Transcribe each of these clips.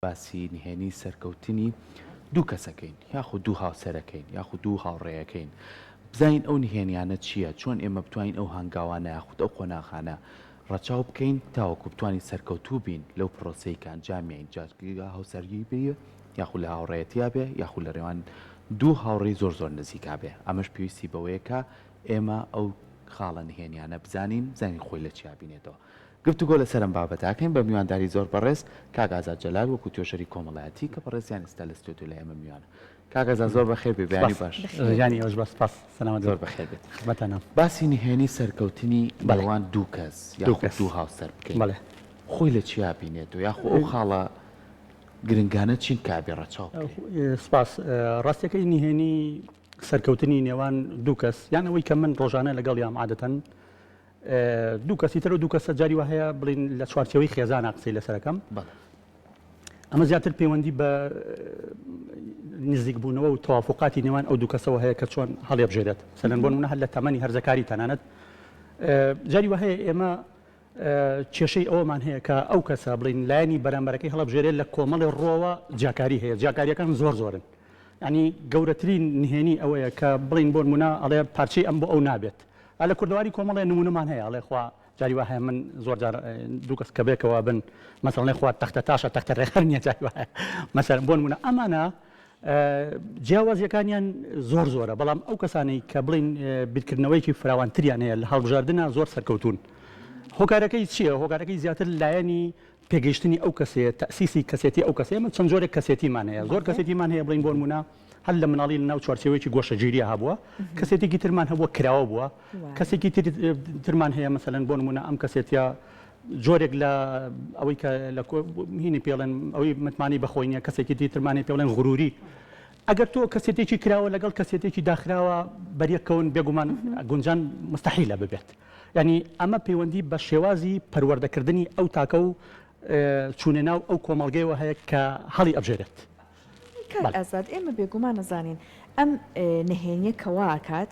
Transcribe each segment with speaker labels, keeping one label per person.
Speaker 1: باسی نهێنی سەرکەوتنی دوو کەسەکەین یاخود دوو هاوسەرەکەین یاخود دوو هاوڕێیەکەین بزانین ئەو نهێنیانە چییە چۆن ئێمە بتوانین ئەو هەنگاوانە یاخود ئەو قۆناغانە ڕەچاو بکەین تاوەکو بتوانین سەرکەوتوو بین لەو پرۆسەی کە ئەنجامیین جارگا هاوسەرگی بێ یاخود لە هاوڕێیەتیا بێ یاخود لە ڕێوان دوو هاوڕێی زۆر زۆر نزیکا بێ ئەمەش پێویستی بەوەیە کە ئێمە ئەو خاڵە نهێنیانە بزانین زانین خۆی لە چیا بینێتەوە گفتوگۆ لەسەرم بابەتاکەین بە میوانداری زۆر بەڕێز کاک ئازاد جەلال وەکو توێژەری کۆمەڵایەتی کە بەڕێزیان ئێستا لە ستۆدیۆ لە ئێمە میوانە کاک ئازاد زۆر بەخێر بێ بیانی باش
Speaker 2: ژیانی ئەوش بەس پاس سەلامەت
Speaker 1: زۆر بەخێر بێت
Speaker 2: خزمەتانە
Speaker 1: باسی نهێنی سەرکەوتنی بەڵوان دوو کەس یاخود دوو هاوسەر بکەین
Speaker 2: بەڵێ
Speaker 1: خۆی لە چیا بینێتەوە یاخۆ ئەو خاڵە گرنگانە چین کابێ ڕەچاو
Speaker 2: سپاس ڕاستیەکەی نهێنی سەرکەوتنی نێوان دوو کەس یان ئەوەی کە من ڕۆژانە لەگەڵ یام عادەتەن دوو کەسی تر و دوو کەسە جاری وهەیە بڵین لە چوارچەوەی خێزانە قسەی لەسەرەکەم ئەمە زیاتر پەیوەندی بە نزیک بوونەوە و تەوافقاتی نێوان ئەو دوو کەسەوە هەیە کە چۆن هەڵێ بژێرێت سەرەن بۆ نمونە هەر لە تەمەنی هەرزەکاری تەنانەت جاری وهەیە ئێمە کێشەی ئەوەمان هەیە کە ئەو کەسە بڵین لایەنی بەرامبەرەکەی هەڵەبژێرێت لە کۆمەڵی ڕۆوە جاکاری هەیە جاکاریەکان زۆر زۆرن ینی گەورەترین نهێنی ئەوەیە کە بڵین بۆ نمونە ئەڵێ پارچەی ئەم بۆ ئەو نابێت لە کوردەواری کۆمەڵێ نمونەمان هەیە ئەڵێ خوا جاری وهەیە من زۆر جار دوو کەس کە بێکەوە بن مەسەڵەن خوا تەختە تاشە تەختە ڕێخەر نییە جاری وهەیە مەسەڵەن بۆ نمونە ئەمانە جیاوازیەکانیان زۆر زۆرە بەڵام ئەو کەسانی کە بڵین بیرکردنەوەیکی فراوانتریان هەیە لە هەڵبژاردنە زۆر سەرکەوتون هۆکارەکەی چییە هۆکارەکەی زیاتر لایەنی پێگەیشتنی ئەو کەسێت تەسیسی کەسێتی ئەو کەسێ من چەند جۆرێک کەسێتیمان هەیە زۆر کەسێتیمان هەیە بڵین بۆ نمونە هەر لە مناڵی ناو چوارچێوەیەکی گۆشەگیریە هەبووە کەسێتێکی ترمان هەبووە کراوە بووە کەسێکی ترمان هەیە مەسەلەن بۆ نمونە ئەم کەسێتە جۆرێک لە ئەوەی کە لە هینی پێڵێن ئەوەی متمانی بەخۆی نیە کەسێکی ترمانی پێڵێن غروری ئەگەر تۆ کەسێتێکی کراوە لەگەڵ کەسێتێکی داخراوە بەریەکەون بێگومان گونجان مستحیلە ببێت ینی ئەمە پەیوەندی بە شێوازی پەروەردەکردنی ئەو تاکە و چوونە ناو ئەو کۆمەڵگەیەوە هەیە کە هەڵی ئەبژێرێت
Speaker 3: کاک ئازاد ئێمە بێگومان نەزانین ئەم نهێنیە کەواکات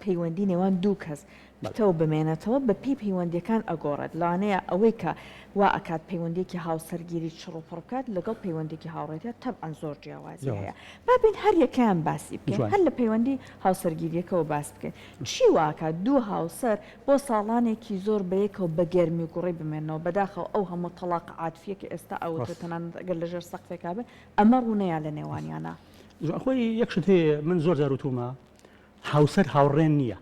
Speaker 3: پەیوەندی نێوان دوو کەس بتەوە بمێنێتەوە بە پێی پەیوەندیەکان ئەگۆڕێت لەوانەیە ئەوەی کە وا ئەکات پەیوەندێکی هاوسەرگیری چڕوپڕکات لەگەڵ پەیوەندێکی هاوڕێتە تەبعەن زۆر جیاوازی هەیە بابین هەر یەکەیان باسی بکەین هەر لە پەیوەندی هاوسەرگیریەکەەوە باس بکەین چی واکات دوو هاوسەر بۆ ساڵانێکی زۆر بەیەکەوە بە گەرمی و گوڕی بمێنەوە بەداخەوە ئەو هەموو تەلاق عاتفیە کە ئێستا ئەوتە تەنانەت ئەگەر لەژێر سەقفێکا بێت ئەمە ڕوونەیە لە نێوانیانە
Speaker 2: خۆی یەکشت هەیە من زۆر جار وتومە هاوسەر هاوڕێن نییە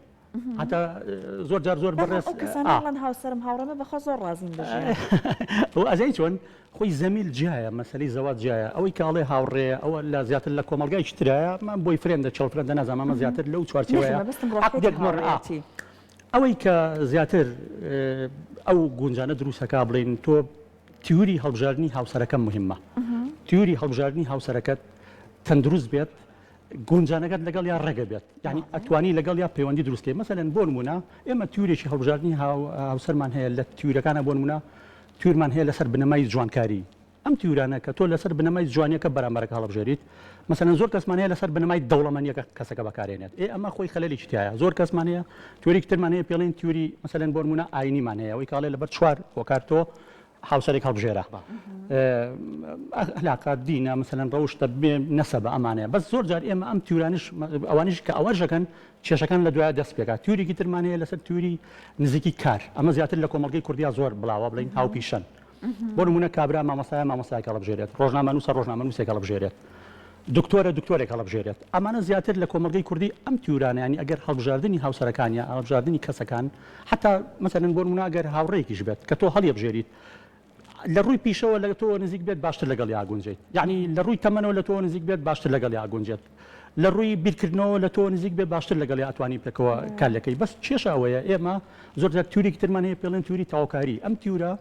Speaker 2: حتا زۆر جار زۆر بەڕێز
Speaker 3: کەسانڵەن هاوسرم هاوڕەمە بەخۆ زۆر ڕازین
Speaker 2: ئەو ئەزای چۆن خۆی زەمیل جایە مەسەلەی زەوات جایە ئەوەی کاڵێ هاوڕێ ئەوە لە زیاتر لە کۆمەلگای شترایە من بۆی فرێندە چڵفرەندە نازانمە زیاتر لەو چوارچێوەیە ئەوەی کە زیاتر ئەو گونجانە دروستەکە بڵین تۆ تیوری هەڵبژاردننی هاوسەرەکەم مهمە تیوری هەڵبژاردننی هاوسەرەکەت تەندروست بێت گونجانەکەت لەگەڵ یا ڕێگە بێت یعنی ئەتوانی لەگەڵ یا پەیوەندی دروستکەی مەسەلەن بۆ نمونە ئێمە تیورێکی هەڵبژاردننی هاوسەرمان هەیە لە تیورەکانە بۆ نمونە تیورمان هەیە لەسەر بنەمای جوانکاری ئەم تیورانە کە تۆ لەسەر بنەمای جوانیەکە بەرامبەرەکە هەڵبژێریت مەسەلەن زۆر کەسمان هەیە لەسەر بنەمای دەوڵەمەندیەکە کەسەکە بەکارێنێت ئەمە خۆی خەلەلی تایە زۆر کەسمان هەیە تیوری ترمان هەیە پێڵێن تیوری مەسەلەن بۆ نمونە ئاینیمان هەیە ئەوەی کاڵێ لەبەر چوار هۆکار تۆ هاوسەرێک هەڵبژێرە ئەخلاقات دینە مەسەلەن ڕەوشتە نەسەبە ئەمانەیە بەس زۆر جار ئێمە ئەم تیورانش ئەوانش کە ئەوەژەکەن کێشەکان لە دوایە دەست پێکات تیورێکی ترمان هەیە لەسەر تیوری نزیکی کار ئەمە زیاتر لە کۆمەڵگەی کوردیا زۆر بڵاوە بڵین هاوپیشەن بۆ نمونە کابرا مامۆستایە هەڵبژێرێت ڕۆژنامەنووسە ڕۆژنامەنووسێک هەڵبژێرێت دکتۆرێک هەڵبژێرێت ئەمانە زیاتر لە کۆمەڵگەی کوردی ئەم تیورانیانی ئەگەر هەڵبژاردننی هاوسەرەکانیە هەڵبژاردننی کەسەکان حتا مەسەلەن بۆ نمونە ئەگەر هاوڕێکیش بێت کە تۆ هەڵی بژێریت لە ڕووی پیشەوە لە تۆ نزیک بێت باشتر لەگەڵ یاگونجێت یعنی لە ڕووی تەمەنەوە لە تۆ نزیک بێت باشتر لەگەڵ یاگونجێت لە ڕووی بیرکردنەوە لە تۆ نزیک بێت باشتر لەگەڵ ئەتوانی پێکەوە کارلەکەی بەس کێشە ئەوەیە ئێمە زۆر جار تیورێکی ترمان هەیە پێڵێن تیوری تاواکاری ئەم تیورە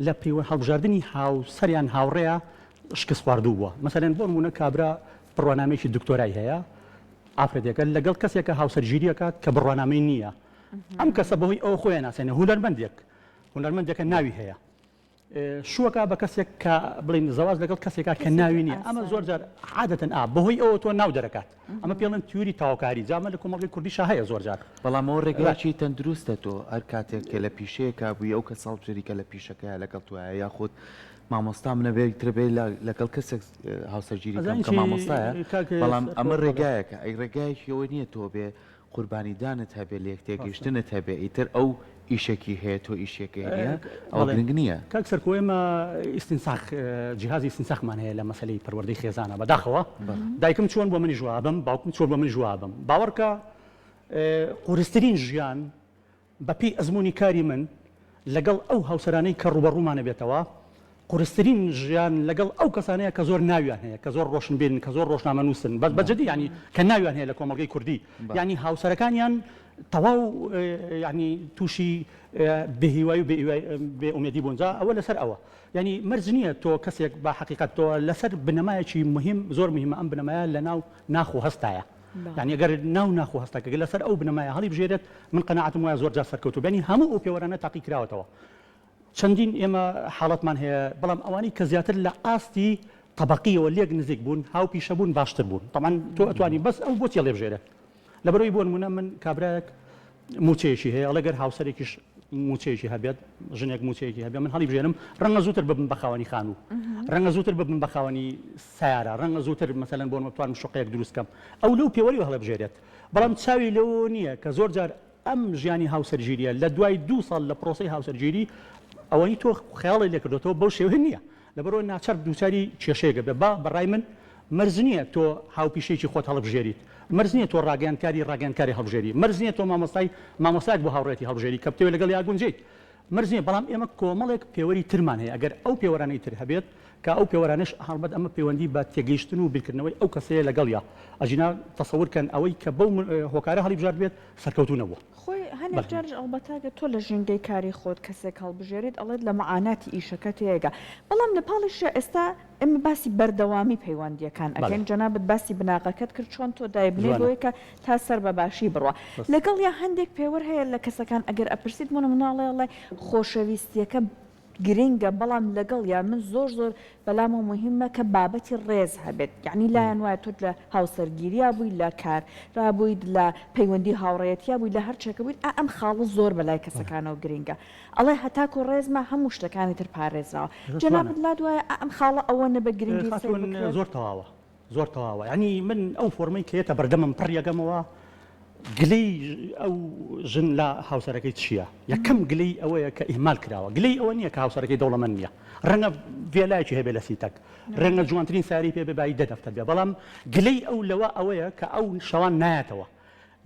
Speaker 2: لە پەیوەند هەڵبژاردننی هاوسەریان هاوڕێیە شکست خواردوو بووە مەسەلەن بۆ نمونە کابرا بڕوانامەیەکی دکتۆرای هەیە ئافرەتێکە لەگەڵ کەسێکە هاوسەرگیریەکات کە بڕوانامەی نییە ئەم کەسە بەهۆی ئەو خۆیان ناسێنێ هونەرمەندێکە ناوی هەیە شووەکە بە کەسێک کە بڵین زەواز لەگەڵ کەسێکا کە ناوی نییە ئەمە زۆر جار عادەتەن بەهۆی ئەوە تۆ ناو دەرەکات ئەمە پێڵێن تیوری تاواکاری جامە لە کۆمەڵگەی کوردیشا هەیە زۆر جار
Speaker 1: بەڵام ئەو ڕێگەیەکی تەندروستە تۆ هەر کاتێک کە لە پیشەیەکە بووی ئەو کە ساڵبژێریکە لە پیشەکەیە لەگەڵ توایە یاخود مامۆستا منە بێتربێ لەگەڵ کەسێک هاوسەرگیری کەم کە مامۆستایە بەڵام ئەمە ڕێگایەکە ئەی ڕێگایەکیەوە نییە تۆ بێ قوربانیدانت هەبێ لە یەکتێگەیشتنت هەبێ ئیتر ئەو ئیشێکی هەیە تۆ ئیشێکی هەیە ئەوە گرنگ نییە
Speaker 2: کاک سەرکۆ ئێمە ئیستینساخ جیهازی ئیستینساخمان هەیە لە مەسەلەی پەروەردەی خێزانە بەداخەوە دایکم چۆن بۆ منی جوابم باوکم چۆن بۆ منی جوابم باوەڕکە قورسترین ژیان بەپی ئەزمموی کاری من لەگەڵ ئەو هاوسەرانەی کە ڕوبەڕوومانە بێتەوە قورسترین ژیان لەگەڵ ئەو کەسانەیە کە زۆر ناویان هەیە کە زۆر ڕۆشن بێن کە زۆر ڕۆژنامە نووسن بەجددی ینی کە ناویان هەیە لە کۆمەڵگەی کوردی ینی هاوسەرەکانیان تەواو ینی تووشی بهیوای و بێ ئومێدی بوونجا ئەوە لەسەر ئەوە ینی مەرج نییە تۆ کەسێک بە حقیقت تۆ لەسەر بنەمایەکی مهم زۆر مهمە ئەم بنەمایە لە ناو ناخۆ هەستایە يعني ئەگەر ناو ناخۆ هەستاکە لەسەر ئەو بنەمایە هەڵی بژێرێت من قەناعەتم وایە زۆر جار سەرکەوتوو بەنی هەموو ئەو پێوەرانە تاقی کراوەتەوە چەندین ئێمە حاڵەتمان هەیە بەڵام ئەوانی کە زیاتر لە ئاستی طبقیەوە لێک نزیک بوون هاو پیشە بوون باشتر بوون طبعا تۆ ئەتوانی بەس ئەو بۆ لێ بژێرێت لەبەرەوەی بۆ نمونە من کابراەک موچەیەکی هەیە ئەڵەگەر هاوسەرێکیش موچەیەکی هەبێت ژنێک موچەیەکی هەبێت من هەڵی بژێرم ڕەنگە زووتر ببن بە خاوەنی خانوو ڕەنگە زووتر ببن بە خاوەنی سیارە ڕەنگە زووتر مەسەلەن بۆ بتوانم شوقەیەک دروستکەم ئەو لەو پێوەری هەڵە بژێرێت بەڵام چاوی لەوە نییە کە زۆر جار ئەم ژیانی هاوسەرگیریە لە دوای 2 ساڵ لە پرۆسی هاوسەرگیری ئەوەی تۆ خەیاڵی لێ کردوەوە بەو شێوە نییە لەبەرەوە ناچەر دووچاری کێشەیەگە بێ بەڕای من مەرج نییە تۆ هاوپیشەیەکی خۆت هەڵبژێریت مەرج نییە تۆ ڕاگەیانکاری هەڵبژێری مەرج نییە تۆ مامۆستایەک بۆ هاوڕێتی هەڵبژێری کە بتەوێت لەگەڵ یاگونجیت مەرج نییە بەڵام ئێمە کۆمەڵێک پێوەری ترمان هەیە ئەگەر ئەو پێوەرانەی تر هەبێت کە ئەو پێوەرانش هەڵبەت ئەمە پەیوەندی بە تێگەیشتن و بیرکردنەوەی ئەو کەسەیە لەگەڵیا ئەژینا تەسەورکەن ئەوەی کە بەو هۆکارە هەڵی بژار بێت سەرکەوتو نەبووە
Speaker 3: خۆی هەنێک جار ئەڵبەتاگە تۆ لە ژینگەی کاری خۆت کەسێک هەڵبژێریت ئەڵێت لە مەعاناتی ئیشەکە تێگە بەڵام لە پاڵیشە ئێستا ئەمە باسی بەردەوامی پەیوەندیەکان ئەگەن جەنابەت باسی بناغەکەت کرد چۆن تۆ دایبنێ بۆیە کە تا سەر بە باشی بڕوە لەگەڵ یا هەندێک پێوەر هەیە لە کەسەکان ئەگەر ئەپرسیت مناڵێڵێ خۆشەویستیەکە گرنگە بەڵام لەگەڵ یا من زۆر بەلامە مهمە کە بابەتی ڕێز هەبێت یعنی لایەن وایە تۆ لە هاوسەرگیریە بووی لە کار رابوویت لە پەیوەندی هاوڕێتیا بووی لە هەر چێکە بوویت ئەم خاڵە زۆر بەلای کەسەکانەوە گرنگە ئەڵێ هەتاکو ڕێزمە هەموو شتەکانی تر پارێزراوە جەنابەت لا دوایە ئەم خاڵە ئەوە نەبە گرنگی
Speaker 2: زۆر تەواوە ینی من ئەو فۆرمەی کێتە بەردەمم پڕیەگەمەوە گلەی ئەو ژن لە هاوسەرەکەی چییە یەکەم گلەی ئەوەیە کە ئیهمال کراوە گلەی ئەوە نییە کە هاوسەرەکەی دەوڵەمەند نییە ڕەنگە ڤێلایەکی هەبێ لە سیتەک ڕەنگە جوانترین ساری پێ بێبایی 10 دەفتەر بێ بەڵام گلەی ئەو لەوە ئەوەیە کە ئەو شەوان نایەتەوە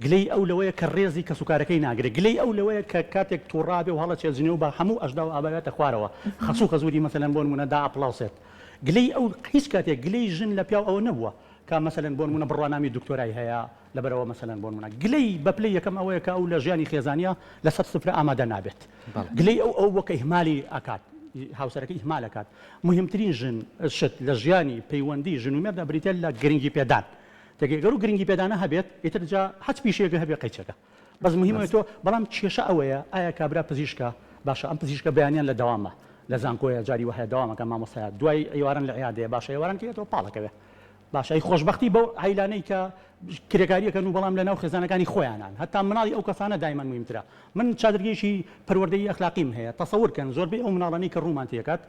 Speaker 2: گلەی ئەو لەوەیە کە ڕێزی کە سوکارەکەی ناگرێت گلەی ئەو لەوەیە کە کاتێک تووڕابێ و هەڵە چێزنێ و بە هەموو ئەشدا و ئابەتە خوارەوە خەسوو خەزوری مەسەلەن بۆ نمونە دا ئەپڵاوسێت گلەی ئەو هیچ کاتێک گلەی ژن لە پیاو ئەوە نەبووە کە مەسەلەن بۆ نمونە بڕوانامی دکتۆرای هەیە لەبەرەوە مەسەلەن بۆ نمونە گلەی بەپلەی یەکەم ئەوەیە کە ئەو لە ژیانی خێزانیە لەسەر سفرە ئامادە نابێت گلەی ئەو وەکە ئیهمالی ئەکات هاوسەرەکەی ئیهمال ئەکات مهمترین ژن شت لە ژیانی پەیوەندی ژن و مێردە بریتە لە گرنگی پێدان تێگەر و گرنگی پێدانە هەبێت ئیتر جا هەچ پیشێکە هەبێ قەیچەکە بەس مهمە تۆ بەڵام کێشە ئەوەیە ئایا کابرا پزیشکە باشە ئەم پزیشکە بەیانیان لە دەوامە لە زانکۆیە جاری وهەیە دەوامەکە مامۆستایە دوای ئەیوارن لە عیادەیە باشە ئێواران کێتەوە پاڵەکەوێ باشە ئەی خۆشببختی بۆ هەیلانەی کە کرێکاریەکەن و بەڵام لە ناو خێزانەکانی خۆیانان هەتا مناڵی ئەو کەسانە دایمان مهمترە من چادرگەیشی پەروەردەی ئەخلاقیم هەیە تەسەورکەن زۆربەی ئەو مناڵانەی کە ڕوومان تێکات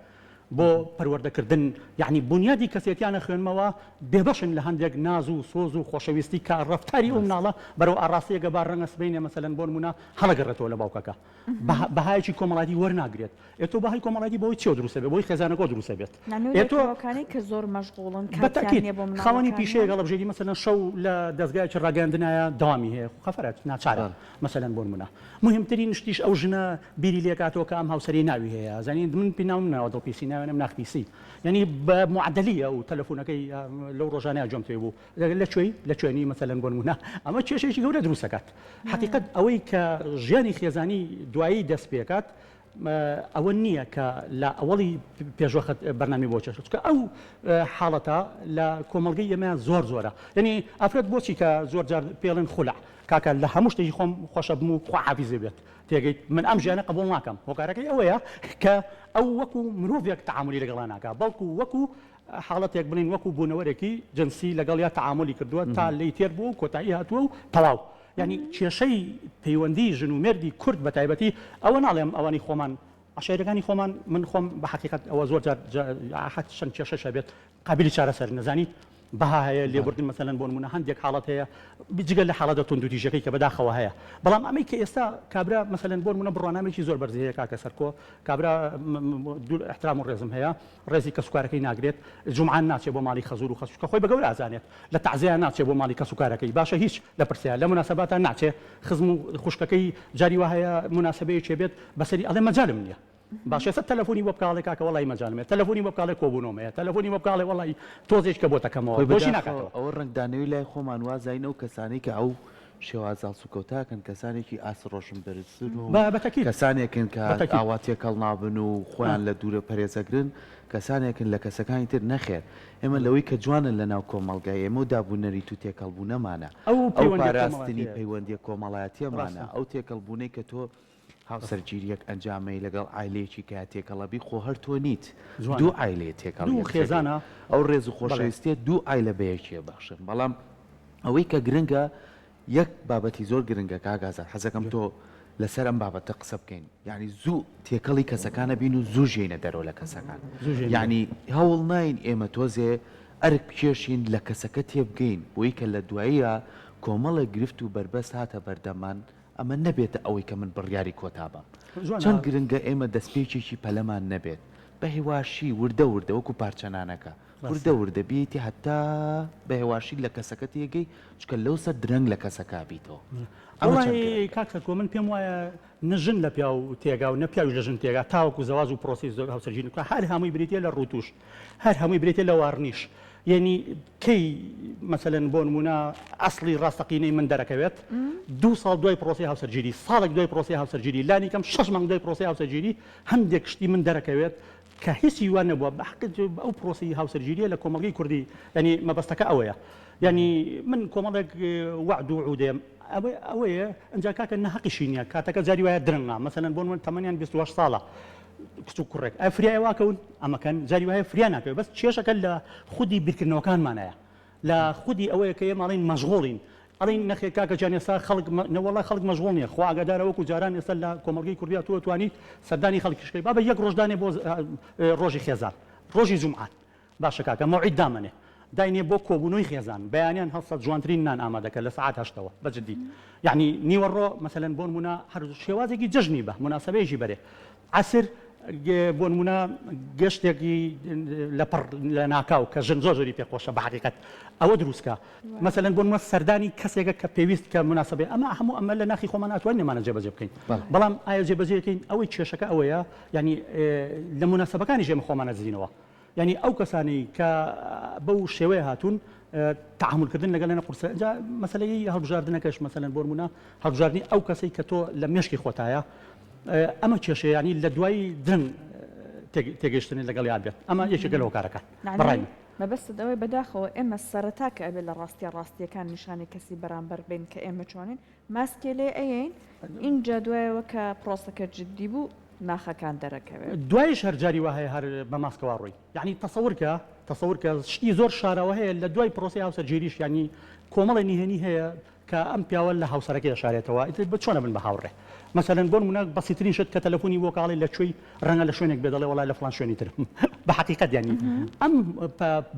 Speaker 2: بۆ پەروەردەکردن یعنی بنیادی کەسێتیانە خوێنمەوە بێبەشن لە هەندێک ناز و سۆز و خۆشەویستی کە ڕەفتاری ئەو مناڵە بەرەو ئاڕاستەیەکە با ڕەنگە سبەینێ مەسەلەن بۆ نمونە هەڵەگەڕێتەوە لە باوکەکە بەهایەکی کۆمەڵایەتی وەرناگرێت ئێتۆ بەهای کۆمەڵایەتی بۆی چێ دروستە بێت بۆی خێزانەکە دروستە بێت
Speaker 3: ئێتۆکانی کە زۆر مەشغوڵن
Speaker 2: خاوەنی پیشەیە گەڵەبژێری مەسەلەن شەو لە دەستگایکی ڕاگەاندنایە داوامی هەیە خەفەرەت ناچارە مەسەلەن بۆ نمونە مهمترین شتیش ئەو ژنە بیری لێکاتەوە کە ئەم هاوسەری ناوی هەیە زانین من پێناومەوە دڵپیسی ناوێنم ناخپیسی یعنی بە معدلیە و تەلەفۆنەکەی لەو ڕۆژانەیە جۆم تێ بوو لە کوێنی مەسەلەن بۆ نمونە ئەمە کێشەیەکی گەورە دروستەکات حقیقەت ئەوەی کە ژیانی خێزانی دوایی دەست پێکات ئەوە نییە کە لە ئەوڵی پێشوەخت بەرنامی بۆ چێشت کە ئەو حاڵەتە لە کۆمەڵگەی ئێمە زۆرە یعنی ئافرەت بۆچی کە زۆر جار پێڵن خولع کاکە لە هەموو شتێکی خۆم خۆشە بم و خواحافیزێ بێت تێگەیت من ئەم ژیانە قبول ناکەم هۆکارەکەی ئەوەیە کە ئەو وەکو مرۆڤێک تەعاملی لەگەڵا ناکە بەڵکو وەکو حاڵەتێک بڵین وەکو بوونەوەرێکی جنسی لەگەڵ یا تەعاملی کردووە تا لی تێر بوو کۆتایی هاتووە و تەواو یعنی کێشەی پەیوەندی ژن و مێردی کورد بە تایبەتی ئەوە ناڵێم ئەوانی خۆمان عشایرەکانی خۆمان من خۆم بە حقیقت ئەوە زۆر حت چەند کێشەش بێت قابلی چارەسەر نەزانیت بەها هەیە لێبوردن مەسەلەن بۆ نمونە هەندێک حاڵەت هەیە بجگەل لە حاڵەتە توندوتیژەکەی کە بەداخەوە هەیە بەڵام ئەمەی کە ئێستا کابرا مەسەلەن بۆ نمونە بڕوانامێکی زۆر بەرزی هەیە کاکە سەرکۆ کابرا احترام و ڕێزم هەیە ڕێزی کە سوکارەکەی ناگرێت جومعان ناچێت بۆ ماڵی خەزور و خەسوکە خۆی بەگەور ئازانێت لە تعزیە ناچێت بۆ ماڵی کە سوکارەکەی باشە هیچ لە پرسیار لە مناسباتە ناچێت خزم و خوشکەکەی جاری وا هەیە مناسبەیەکی بێت بەسەری ئەڵێ مەجالم نییە باشە تەلەفۆنی بۆ بکاڵێ کاکە وڵی مەجانمێت تەلەفۆنی بۆ بکاڵێ کۆبوونەوەیە تەلەفۆنی بۆ بکاڵێ وڵی تۆزێک کە بۆ تەکەمەوە بۆشی ناکاتەوە
Speaker 1: ئەوە ڕنگدانەوەی لای خۆمان وازین ئەو کەسانی کە ئەو شێوازاڵ سوکەوتاکەن کەسانێکی ئاس ڕۆشن بەرزتر و کەسانێکن کە ئاواتێکەڵ نابن و خۆیان لە دوورە پەرێزەگرن کەسانێکن لە کەسەکانی تر نەخێر ئێمە لەوەی کە جوانن لە ناو کۆمەڵگای ئێمە و دابوونەری تو تێکەڵبوونەمانە ئەو پاراستنی پەیوەندی کۆمەڵایەتیەمانە ئەو تێکەڵبوونەی کە تۆ هاوسەرگیریەک ئەنجامەی لەگەڵ ئایلێکی کە تێکەڵەبی خۆ هەر تۆ نیت دوو ئایلێ تێکەڵ
Speaker 2: خێزانە
Speaker 1: ئەو ڕێز و خۆشەویستێت دوو ئایلە بەیەکیە باشن بەڵام ئەوەی کە گرنگە یەک بابەتی زۆر گرنگە کاگازات حەزەکەم تۆ لەسەر ئەم بابەتە قسە بکەین یعنی زوو تێکەڵی کەسەکانە بین و زوو ژێنە دەرەوە لە کەسەکان یعنی هەوڵ ناین ئێمە تۆزێ ئەرک بکێشین لە کەسەکە تێبگەین بۆی کە لە دواییە کۆمەڵە گرفت و بربەست هاتە بەردەمان ئەمە نەبێتە ئەوەی کە من بڕیاری کۆتابە چەند گرنگە ئێمە دەستپێکێکی پەلەمان نەبێت بە هێواشی وردە وردە وەکو پارچەنانەکە وردە وردە بیتی هەتا بە هێواشی لە کەسەکە تێگەی چکە لەو سەر درەنگ لە کەسەکە بیتەوە
Speaker 2: ئەوڵی کاکسەکۆ من پێم وایە نەژن لە پیا و تێگا و نەپیاوی لە ژن تێگا تاوەکو زەواز و پرۆسی زۆر هاوسەرگیری هەر هەمووی برێتە لە ڕوتوش هەر هەمووی برێتە لە واڕنیش یعنی کەی مەسەلەن بۆ نمونە ئەسڵی ڕاستەقینەی من دەرەکەوێت دو ساڵ دوای پرۆسی هاوسەرگیری ساڵێک دوای پرۆسی هاوسەرگیری لانی کەم 6 مانگ دوای پرۆسی هاوسەرگیری هەندێک شتی من دەرەکەوێت کە هیچی وان نەبووە بەحقیقت ئەو پرۆسی هاوسەرگیریە لە کۆمەڵگەی کوردی ینی مەبەستەکە ئەوەیە ینی من کۆمەڵێک وعد و عودێم ئەوەیە ئەنجا کاکە نەحەقیشی نییە کاتەکە جاری وایە درەنگا مەسەلەن بۆ من تەمەنیان 28 ساڵە کچ و کوڕێک ئە فریای واکەون ئەمەکەن جاری وایە فریا ناکەوێت بەس کێشەکە لە خودی بیرکردنەوەکانمانەیە لە خودی ئەوەیە کە ئێمەڵین مەشغوڵین ئەڵین نەخێ کاکە جان ئێستا خەڵک نەوەڵای خەڵک مەشغوڵ نییە خوا ئاگادارە وەکو جاران ئێستا لە کۆمەڵگەی کوردیا تۆ توانیت سەردانی خەڵکیشکەی بابە یەک ڕۆژدانێ بۆ ڕۆژی خێزان ڕۆژی جومعات باشە کاکە مەوعید دامنێ داینێ بۆ کۆبوونەوەی خێزان بەیانیان هەڵسە جوانترین نان ئامادەکە لە سعات هەشتەوە بەجددی یعنی نیوەڕۆ مەسەلەن بۆ نمونە هەر شێوازێکی جژنی بە مناسبەیەکی بەرێ عسر بۆ نمونە گەشتێکی لە ناکاو کە ژن زۆری پێخۆشە بە حقیقەت ئەوە دروستکە مەسەلەن بۆ نمونە سەردانی کەسێکە کە پێویست کە مناسبێ ئەمە هەموو ئەمە لە ناخی خۆمان ناتوانین نەمانە جێبەجێ بکەین بەڵام ئایا جێبەجێ بکەین ئەوەی کێشەکە ئەوەیە ینی لە مناسبەکانی ژێمە خۆمانە دزینەوە ینی ئەو کەسانی کە بەو شێوەیە هاتوون تعاملکردن لەگەڵ لەنە قورسە جا مەسەلەی هەڵبژاردنەکەش مەسەلەن بۆ نمونە هەڵبژاردننی ئەو کەسەی کە تۆ لە مێشکی خۆتایە ئەمە کێشەیانی لە دوای درن تێگەشتنی لەگەڵ یاد بێت ئەمە یەکێکە لەوە کارەکان بەڕای
Speaker 3: مەبەستەوەی بەداخەوە ئێمە سەرەتا کە ئەبێت لە ڕاستیەکان نیشانی کەسی بەرامبەر بین کە ئێمە چۆنین ماسکێ لێ ئەین اینجا دوایەوە کە پرۆسەکە جددی بوو ناخەکان دەرەکەوێت
Speaker 2: دوایش هەرجاری وە هەیە هەر بە ماسکەوە ڕووی یعنی تەسەورکە شتی زۆر شارەوە هەیە لە دوای پرۆسی هاوسەرگیریش ینی کۆمەڵی نهێنی هەیە کە ئەم پیاوە لە هاوسەرەکەی دەشارێتەوە بە چۆنە بن بە هاوڕێ مثلا بۆ نمونە بەسیترین شت کە تەلەفۆنی بۆ کاڵی لەکوێی ڕەنگە لە شوێنێک بێ دەڵێ وڵای لە فڵان شوێنی تر بە حقیقەت ینی ئەم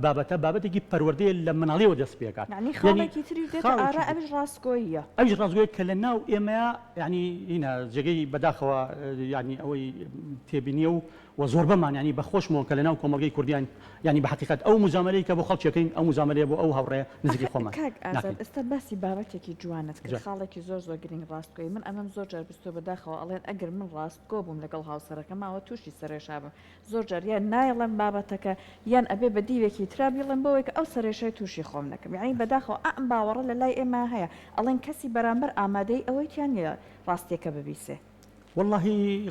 Speaker 2: بابەتە بابەتێکی پەروەردەیە لە مناڵیەوە دەست پێکات
Speaker 3: یعنی خاڵێکی تری دێت ئارا ئەویش ڕاستگۆییە
Speaker 2: ئەویش ڕاستگۆیە کە لە ناو ئێمەیە ینی هینە جێگەی بەداخەوە ینی ئەوەی تێبینیە و زۆر بەمان ینی بەخۆشمەوە کە لە ناو کۆمەڵگەی کوردیان ینی بە حقیقەت ئەو مزامەرەی کە بۆ خەڵکیەکەین ئەو مزامەرەیە بۆ ئەو هاوڕێ نزیکی خۆمان
Speaker 3: ئێستا باسی بابەتێکی جوانت کرد خاڵێکی زۆر گرنگ ڕاستگۆی من ئەمەم زۆر جار بستۆ بەداخەوە ئەڵێن ئەگەر من ڕاستگۆ بووم لەگەڵ هاوسەرەکەمەوە تووشی سەرێشا بم زۆر جار یان نایڵم بابەتەکە یان ئەبێ بە دیوێکی ترا بیڵم بەوەی کە ئەو سەرێشای تووشی خۆم نەکەم یعنی بەداخەوە ئەم باوەڕە لە لای ئێمە هەیە ئەڵێن کەسی بەرامبەر ئامادەی ئەوەی تیان ڕاستیەکە ببیسێ
Speaker 2: والله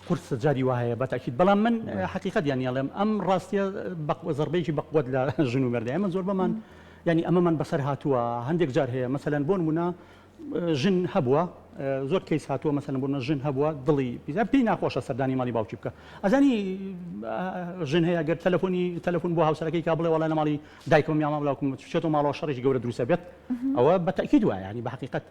Speaker 2: قرص جاري وهي بالتاكيد بلا من حقيقه يعني ام راستي زربيجي بقوت لجنو مردي من زور بمان يعني اما من بصر هاتوا عندك جار هي مثلا بون منا جن هبوه زور كيس هاتوا مثلا بون جن هبوه ضلي بينا خوش سرداني مالي باوچي بك ازاني جن هي اگر تليفون بو هاوسركي كابل ولا انا مالي دايكم يا ماملاكم شتو مالو شرج جوره دروسه بيت او بالتاكيد يعني بحقيقه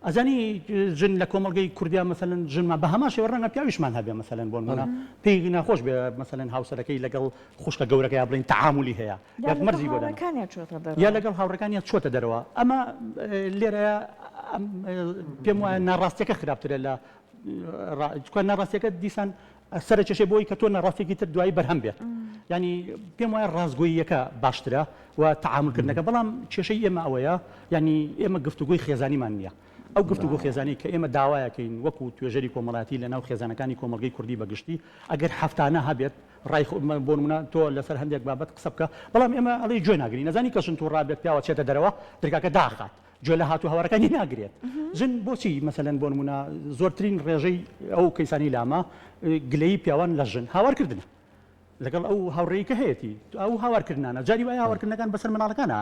Speaker 2: ئەزانی ژن لە کۆمەڵگەی کوردیا مەسەلەن ژنمان بە هەماشەوە ڕەنگە پیاویشمان هەبێ مەسەلەن بۆ نمونە پێی ناخۆش بێ مەسەلەن هاوسەرەکەی لەگەڵ خوشکە گەورەکەی بڵین تعاملی هەیە یاک مەرزی بۆ یا لەگەڵ هاوڕەکانیان چۆتە دەرەوە ئەمە لێرەیە پێم وایە ناڕاستیەکە خراپترە لە ناڕاستیەکە دیسان سەر چێشێ بۆی کە تۆ ناڕاستێکی تر دوایی بەرهەم بێت ینی پێم وایە ڕازگۆییەکە باشترە و تعاملکردنەکە بەڵام کێشەی ئێمە ئەوەیە ینی ئێمە گفتوگوی خێزانیمان نییە ئەو گفتوگۆ خێزانی کە ئێمە داوایەکەین وەکو توێژەری کۆمەڵاتی لە ناو خێزانەکانی کۆمەڵگەی کوردی بەگشتی ئەگەر هەفتانە هەبێت ڕای بۆ نمونە تۆ لەسەر هەندێک بابەت قسە بکە بەڵام ئێمە ئەڵێ گوێ ناگری نەزانی کەشن تو ڕابێت پیاوە چێتە دەرەوە دەرگاکە داخات گوێ لە هاتوو هەوارەکانی ناگرێت ژن بۆچی مەسەلەن بۆ نمونە زۆرترین ڕێژەی ئەو کەیسانی لامە گلەی پیاوان لە ژن هاوارکردن لەگەڵ ئەو هاوڕێیکە هەیەی ئەو هاوارکردانە جاری وایە هاوارکردنەکان بەسەر مناڵەکانە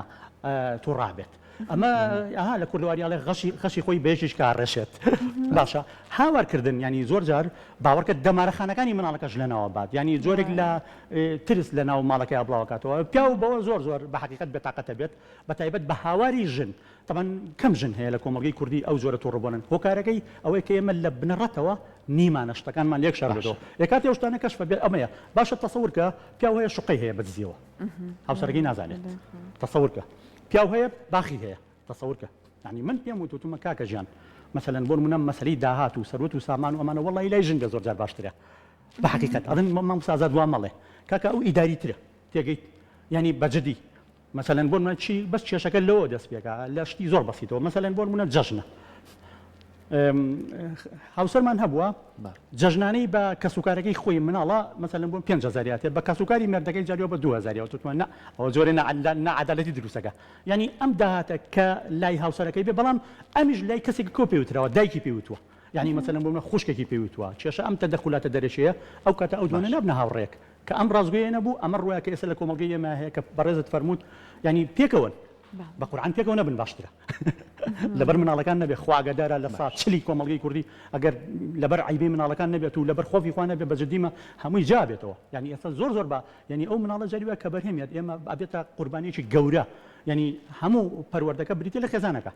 Speaker 2: تو ڕابێت ئەمە ئاها لە کوردواریاڵێ خەشی خۆی بێژیش کارڕێشێت باشە هاوارکردن ینی زۆر جار باوەڕکە دەمارەخانەکانی مناڵەکەش لەناوە بات ینی زۆرێک لە ترس لە ناو ماڵەکەی بڵاوکاتەوە پیا و بەوە زۆر زۆر بە حقیقت بێتاقەتە بێت بە تایبەت بە هاواری ژن طبعاً کەم ژن هەیە لە کۆمەڵگەی کوردی ئەو زۆرە تووڕبوونن هۆکارەکەی ئەوەی کە ئێمە لە بنەڕەتەوە نیمانە شتەکانمان لێک شاردەوە یکات شتانە کەشف بێت ئەمەیە باشە تەسەورکە پیاو هەیە شوقەی هەیە بەدزیەوە هاوسەرگەی نازانێت تەسەورکە پیاو هەیە باخی هەیە تەسەورکە ینی من پێم وتومە کاکە ژیان مەسەلەن بۆ نمونە مەسەلەی داهات و سەروەت و سامان و ئەمانە وەڵی لای ژنگە زۆر جار باشترە بە حقیقت ئەڵێن مام سازاد وا مەڵێ کاکە ئەو ئیداری ترە تێگەیت ینی بەجددی مەسەلەن بۆ منە چی بەس کێشەکە لەوە دەست پێکە لە شتی زۆر بەسیتەوە مەسەلەن بۆ منە جەژنە هاوسەرمان هەبووە جەژنانەی بە کەسوکارەکەی خۆی مناڵە مەسەلەن بۆ 5,000 بە کەسوکاری مردەکەی جاریەوە بە 2,000 توتمان ئەوە جۆرە نەعەدالەتی دروستەکە ینی ئەم داهاتە کە لای هاوسەرەکەی بێ بەڵام ئەمیش لای کەسێک کۆ پێوترەوە دایکی پێوتووە ینی مەسەلەن بۆ منە خوشکێکی پێوتووە کێشە ئەم تەدەخولاتە دەرەشەیە ئەو کاتە ئەو دوانە نابنە هاوڕێک کە ئەم ڕازگوێ نەبوو ئەمە ڕوایە کە ئێستا لە کۆمەڵگەی ئێمە هەیە کە بەڕێزت فەرمووت ینی پێکەوەن بە قورعان پێکەوە نەبن باشترە لەبەر مناڵەکان نەبێ خواگەدارە لە سا چلی کۆمەڵگەی کوردی ئەگەر لەبەر عیبەی مناڵەکان نەبێت و لەبەر خۆفی خوا نەبێت بەجددیمە هەمووی جابێتەوە ینی ئێستا زۆر زۆر بە ینی ئەو مناڵە جاریوە کە بەرهێمیت ئێمە ئابێتە قوربانیەکی گەورە ینی هەموو پەروەردەکە بریتە لە خێزانەکە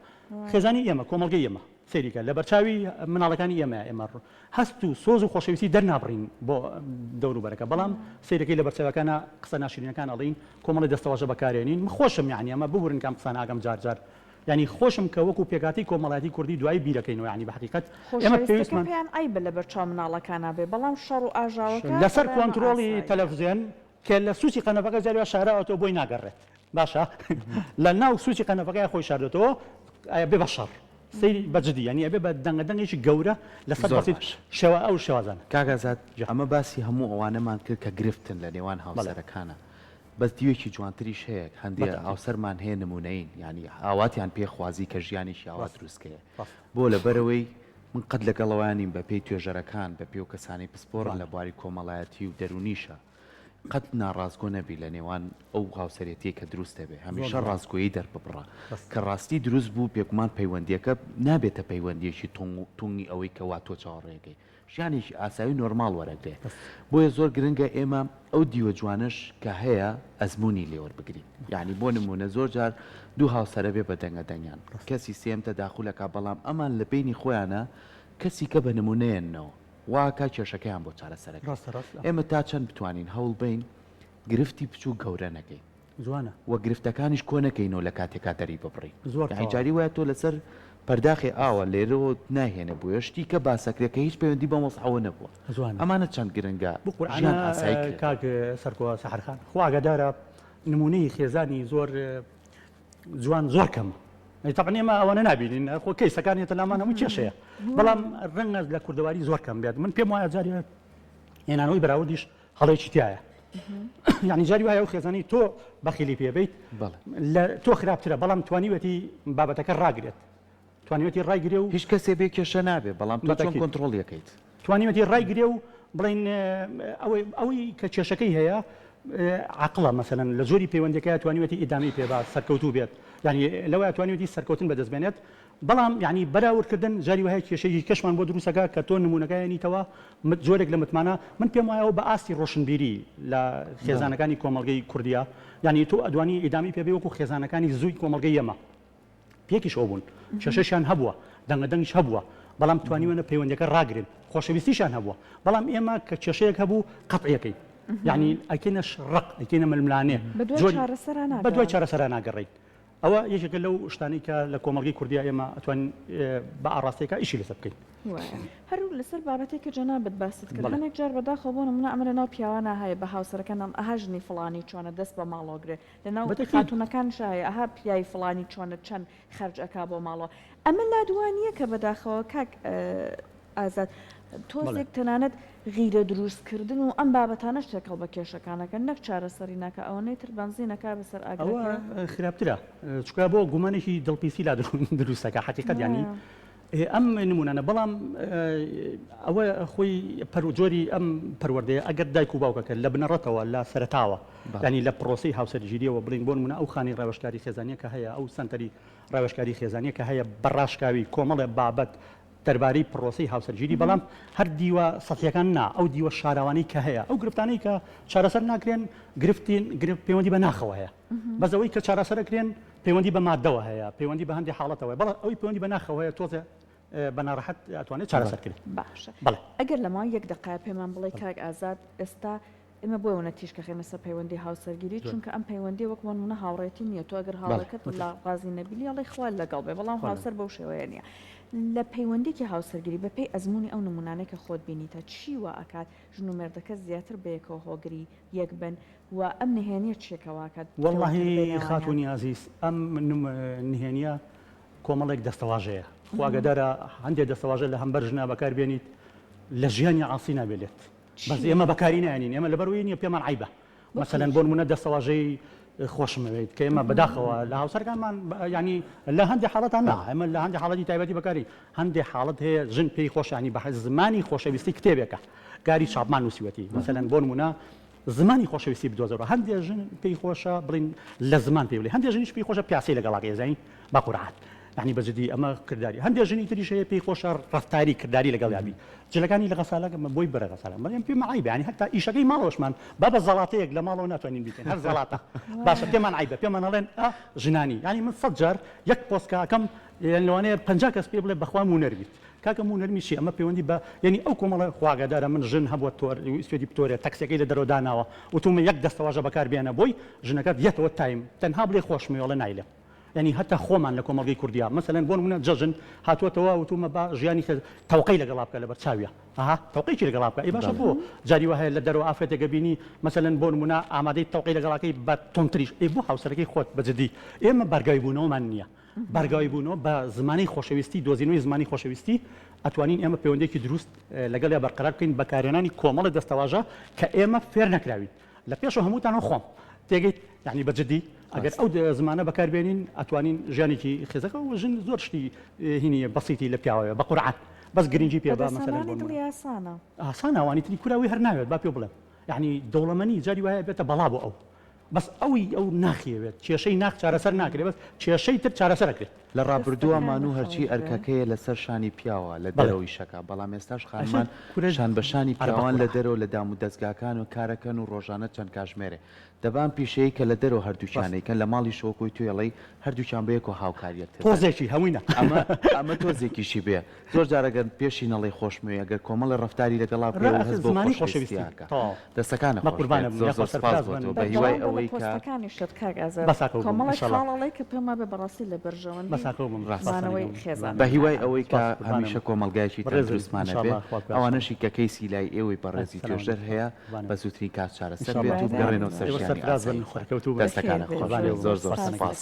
Speaker 2: خێزانی ئێمە کۆمەڵگەی ئێمە سەیریکە لە بەرچاوی مناڵەکانی ئێمە هەست و سۆز و خۆشەویستی دەرنابڕین بۆ دەوروبەرەکە بەڵام سەیرەکەی لە بەرچاوەکانە قسە ناشرینەکان ئەڵین کۆمەڵی دەستەوەژە بەکارێنین خۆشم یعنی ئەمە ببورن کام قسە ناگەم جار ینی خۆشم کە وەکو پێکاتی کۆمەڵاتی کوردی دوای بیرەکەینەوە ینی بە حقیقت
Speaker 3: ئێمە پێویستمان ئای بە لە بەرچاو مناڵەکانە بێ بەڵام شەڕ و ئاژاوەکە
Speaker 2: لەسەر کۆنتترۆلی تەلەڤزیۆن کە لە سوچی قەنەفەکە جاریوە شارەوەتەوە بۆی ناگەڕێت باشە لە ناو سوچی قەنەفەکەی خۆی شاردێتەوە بێ بە شەڕ سەیری بەجددی ینی ئەبێ بە دەنگەدەنگێکی گەورە لەسەر بەسیت شێوە ئەو شێوازان
Speaker 1: کاگازات ئەمە باسی هەموو ئەوانەمان کرد کە گرفتن لە نێوان هاوسەرەکانە بەس دیوێکی جوانتریش هەیە هەندێک هاوسەرمان هەیە نمونەین ینی ئاواتیان پێخوازی کە ژیانیشی ئاوا دروستکەیە بۆ لەبەرەوەی من قەت لەگەڵەوەیانیم بە پێی توێژەرەکان بە پێ و کەسانی پسپۆڕن لە بواری کۆمەڵایەتی و دەرونیشە قەت ناڕازگۆ نەبی لە نێوان ئەو هاوسەرەتی کە دروستە بێ هەمیشە ڕازگۆیی دەرببڕە کە ڕاستی دروست بوو پێکمان پەیوەندیەکە نابێتە پەیوەندیەکی تونگی ئەوەی کە وا تۆ چاوەڕێگەی ژیانێکی ئاسایی نۆرمال وەرەگرێ بۆیە زۆر گرنگە ئێمە ئەو دیوە جوانش کە هەیە ئەزمموی لێوەربگرین یعنی بۆ نمونە زۆر جار دوو هاوسەرە بێ بە دەنگەدەنگیان کەسی سێم تەداخولەکە بەڵام ئەمان لە بینی خۆیانە کەسی کە بە نمونەیەنەوە واکە کێشەکەیان بۆ چارەسەرەکە ئێمە تا چەند بتوانین هەوڵ بین گرفتی بچوو گەورە نەکەین
Speaker 2: جوانە
Speaker 1: وە گرفتەکانیش کۆ نەکەینەوە لە کاتێکا دەری ببڕی جاری وایە تۆ لەسەر پەرداخی ئاوە لێرەوە ناهێنە بووە شتی کە باسەکرێکە هیچ پەیوەندی بە مۆسعەوە نەبووە ئەمانە چەند گرنگە
Speaker 2: ژیان ئاسایی کاک سەرکۆ سەحرخان خواگەدارە نمونەی خێزانی زۆر جوان زۆر کەم طبعا ئێمە ئەوانە نبینین خۆ کەیسەکانێتە لامان هەموو کێشەیە بەڵام ڕەنگە لە کوردەواری زۆر کەم بێت من پێم وایە جاری هێنانەوەی بەراوردیش هەڵەیەکی تایە یعنی جاری وایە و خێزانی تۆ بەخیلی پێبیت لە تۆ خراپترە بەڵام توانیوەتی بابەتەکە ڕاگرێت توانیوەتی ڕایگرێ و
Speaker 1: هیچ کەسێ بێ کێشە نابێ بەڵام تۆ چۆن کۆنتترۆڵ یەکەیت
Speaker 2: توانیوەتی ڕایگرێ و بڵین ئەوەی کە کێشەکەی هەیە عقڵە مەسەلەن لە زۆری پەیوەندەکە توانیوەتی ئیدامی پێبا سەرکەوتوو بێت یعنی لەوەیە توانیوەتی سەرکەوتن بەدەستبێنێت بەڵام یعنی بەراوردکردن جاری وایە کێشەی کەشمان بۆ دروستەکە کە تۆ نمونونەکەیانیتەوە زۆرێک لە متمانە من پێم وایەوە بە ئاستی ڕۆشنبیری لە خێزانەکانی کۆمەڵگەی کوردیا یعنی تۆ ئەدوانی ئیدامی پێبێ وەکو خێزانەکانی زووی کۆمەڵگەی ئێمە پێکیش ئەو بوون کێشەشیان هەبووە دەنگەدەنگیش هەبووە بەڵام توانیوەنە پەیوەندەکە ڕاگرن خۆشەویستیشان هەبووە بەڵام ئێمە کە کێشەیەک هەبوو قەتعیەکەی یعنی ئەکەینە شڕق ئەکەینە ململانێ بە دوای چارەسەرا ناگەڕێین ئەوە یەکێکە لەو شتانی کە لە کۆمەڵگەی کوردیا ئێمە ئەتوانین بە ئاڕاستێکە ئیشی لەسەر بکەین
Speaker 3: هەرو لەسەر بابەتێککە جەنابەت باست کرد هەنێک جار بەداخەبوون منە ئەمرە ناو پیاوانە هەیە بە هاوسەرەکەم ئەهژنی فڵانی چۆنە دەست بە ماڵۆگرێ لەناو خاتونەکان شایە ئەها پیای فڵانی چۆنە چەند خەرج ئەکا بۆ ماڵەوە ئەمە لادوانیە کە بەداخەوە کاک ئازاد تۆزێک تەنانەت غیرە دروستکردن و ئەم بابەتانە شتێکەڵ بە کێشەکانەکە نەک چارەسەری ناکە ئەوەی تر بنزینەکە بەسەر
Speaker 2: ئەوە خراپترە چکە بۆ گومانێکی دڵپیسی لا دروستەکە حقیقەت ینی ئەم نمونانە بەڵام ئەوە خۆی پەرجۆری ئەم پەروەردەیە ئەگەر دایک و باوکەکە لە بنەڕەتەوە لە سەرتاوە ینی لە پرۆسی هاوسەرگیریەوە بڵین بۆ نمونە ئەو خانی ڕێوەشکاری خێزانیە کە هەیە ئەو سنتەری ڕێوەشکاری خێزانیە کە هەیە بەڕاشکاوی کۆمەڵێ بابەت دەربارەی پرۆسی هاوسەرگیری بەڵام هەر دیوە سەتیەکان نا ئەو دیوە شاراوانی کە هەیە ئەو گرفتانەی کە چارەسەر ناکرێن پەیوەندی بە ناخەوە هەیە بەزەوەی کە چارەسەرەکرێن پەیوەندی بە مادەوە هەیە پەیوەندی بە هەندی حاڵەتەوە بەڵام ئەوی پەیوەندی بە ناخەوە هەیە تۆزە بە ناڕەحەت ئەتوانێت چارەسەرکرێت
Speaker 3: باشە ئەگەر لەما یەک دقایق پێمان بڵێ کاک ئازاد ئێستا ئێمە بۆەوە تیشکە خێنە سەر پەیوەندی هاوسەرگیری چونکە ئەم پەیوەندی وەکمان منە هاوڕێتی نییە تۆ ئەگەر هاوڵەکەت لە غازی نەبیلی ئەڵی خوال لەگەڵ بێ بەڵام هاوسەر بەو شێوەیە نییە لە پەیوەندێکی هاوسەرگیری بەپێی ئەزمموی ئەو نمونانەی کە خۆت بینیتە چی وە ئەکات ژن و مێردەکە زیاتر بەیەکەوە هۆگری یەک بن و ئەم نهێنیە چێکەواکات
Speaker 2: واللهی خاتونی عزیز ئەم نهێنیە کۆمەڵێک دەستەواژەیە خواگەدارە هەندێک دەستەواژە لە هەمبەر ژنا بەکار بێنیت لە ژیانی عاسی نابێت بەس ئێمە بەکاری نانین ئێمە لەبەروی نیە پێمان عیبە مەسەلەن بۆ نمونە دەستەواژەی خۆشمەوێت کە ئێمە بەداخەوە لە هاوسەرەکانمان ینی لە هەندێک حاڵەتان نا ئەمە لە هەندێک حاڵەتی تایبەتی بەکاری هەندێک حاڵەت هەیە ژن پێی خۆشانی بە زمانی خۆشەویستی کتێبێکە گاری چاپمان نووسیوەتی مەسەلەن بۆ نمونە زمانی خۆشەویستی بدۆزەوە هەندێک ژن پێی خۆشە بڵین لە زمان پێ بڵێ هەندێک ژنیش پێی خۆشە پیاسی لەگەڵاکە زین با قورعات يعني بجدي أما كرداري هندي أجني تري شيء بي خوشر رفتاري كرداري لقال يابي جلكاني لغسالة ما بوي برا غسالة ما يمكن معيب يعني حتى إيشكي مالوش من بابا الزلاطيك لما لو ناتوانين بيتين هر زلاطة بس كمان عيبة كمان لين جناني يعني من صدر يك بوسكا كم يعني لو أنا بنجاكس بيبل بخوام ونربيت كاكم ونرمي شيء أما بيوندي ب يعني أو كم الله خواجة دار من جن هبوا التور يستودي بتورة تاكسي كيل درو داناوا وتوم يقدس تواجه بكار بيانا بوي جنكات يتو التايم تنهاب لي خوش مي ولا نايله يعني حتى خومان لكم مالجي كرديا مثلا بون من ججن هاتوا توا وتوما با جياني توقي لقلابك لبرتساويه توقي شي لقلابك اي باش بو جاري وهي لدرو افته قبيني مثلا بون منا عمادي توقي لقلاكي بتونتريش اي بو حوسركي خوت بجدي اما برغايبونو مانيا برغايبونو با زماني خوشويستي دوزينوي زماني خوشويستي اتوانين اما بيونديكي دروست لقال برقرار كاين بكاريناني كومال دستواجه كاما فير نكراوي لا بيشو هموتانو خوم تيجي يعني بجدي اگر او زمانه بکار بینین اتوانین جانی کی خزقه و جن زور شتی هنی بسيطي لبياوه بقرعه بس جرينجي بيا مثلا اسانه واني تري كراوي هرناوي با بيبل يعني دولمني جاري وهي بيت بلابو او بس او ناخيه بيت شي شي ناخ چارەسەر ناکرێ بس شي شي تر چارەسەر ئەکرێت
Speaker 1: لە ڕابردووە مانوو هەرچی ئەرکەکەیە لەسەر شانی پیاوە لە دەرەوەی شەکە بەڵام ئێستاش خانمان شان بە شانی پیاوان لە دەرەوە لە دام و دەستگاکان و کارەکەن و ڕۆژانە چەند کاژمێرێ دەبان پیشەیە کە لە دەرەوە هەردووچانەیەکەن لە ماڵی شۆکۆی توێڵی هەردووچان بەیەکەوە هاوکاریەک
Speaker 2: تۆزێکی هەمووینە
Speaker 1: ئەمە تۆزێکیشی بێ زۆر جارەگەن پێشی نەڵی خۆشمێ ئەگەر کۆمەڵی ڕفتاری لەگەڵا بێ هەز بۆ خۆشەویستیەکە دەستەکانە زۆر سپاس بۆ تۆ بە هیوای ئەوەی کە
Speaker 3: کۆمەڵی کە پێما بە بەڕاستی لە بەرژەوەن
Speaker 1: بە هیوای ئەوەی کە هەمیشە کۆمەلگایکی دروستمانە بێ ئەوانەشی کە کەیسی لای ئێوەی بەڕێزی توێژەر هەیە بە زووترین کات چارەسەر بێت و بگەڕێنەوە سەر ژیانی ئاسایی دەستەکانە خۆش زۆر سپاس